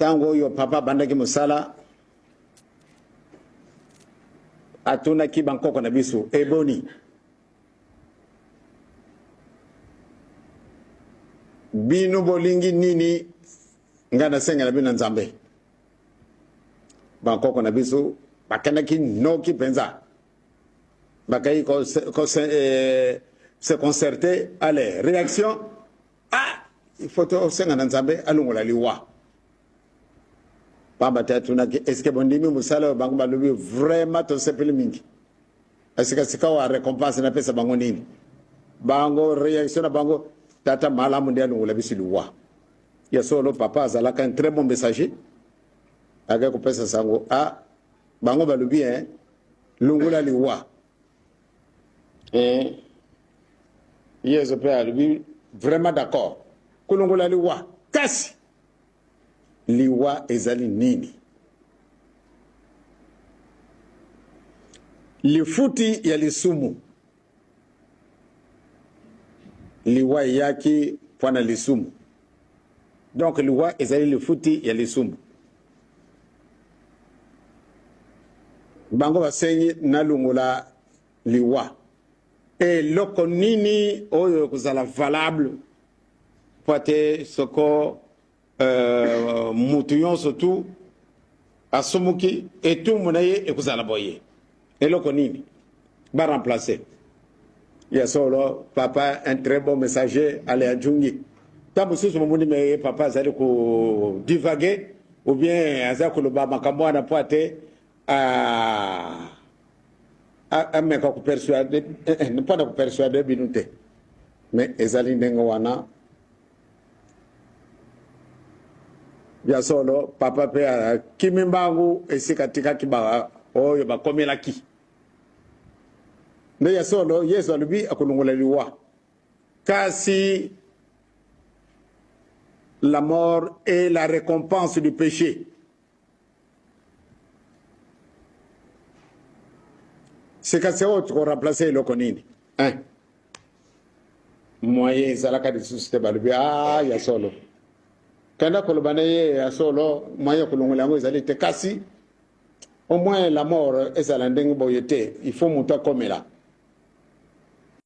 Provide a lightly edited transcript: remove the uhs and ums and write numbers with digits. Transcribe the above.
tango yo papa bandaki musala atuna ki bankoko na biso eboni bino bolingi nini ngana senga na bino nzambe bankoko na biso bakendaki noki penza bakai ko se concerter allez réaction il faut to senga na nzambe alungola liwa pamba tatuna ki est-ce que bondimi musala bango balobi vraiment to sepeli mingi est-ce que sika wa récompense na pesa bango nini bango réaction na bango tata malamu ndia alungola bisi liwa ya solo papa azalaka un très bon messager aga ko pesa sango bango balobi lungula liwa yezo pe alobi vraiment d'accord kulungula liwa kasi liwa ezali nini lifuti ya lisumu liwa yaki pwana lisumu donc liwa ezali lifuti ya lisumu bango basenyi nalungula liwa loko nini oyo kuzala valable poate soko mutu yonso tu asumuki etu munaye ekuzala boye loko nini ba remplacer ya solo papa un très bon messager ale ajungi tabu susu mumuni me papa azali ko divaguer ou bien azali ko loba makambo na poate mais ko persuader ne pas ko persuader binute mais ezali ndengo wana ya solo papa pe kimimbangu esikatika kiba oyo bakomelaki nde ya solo yesu alubi akulungula liwa kasi la mort est la récompense du péché. C'est que c'est autre qu'on remplacer le conini. Moyen zalaka de susciter balubi ya solo. Kanda kolobane ya solo moyen kolongula ngo ezali te kasi au moins la mort est à l'ending boyete il faut monter comme là.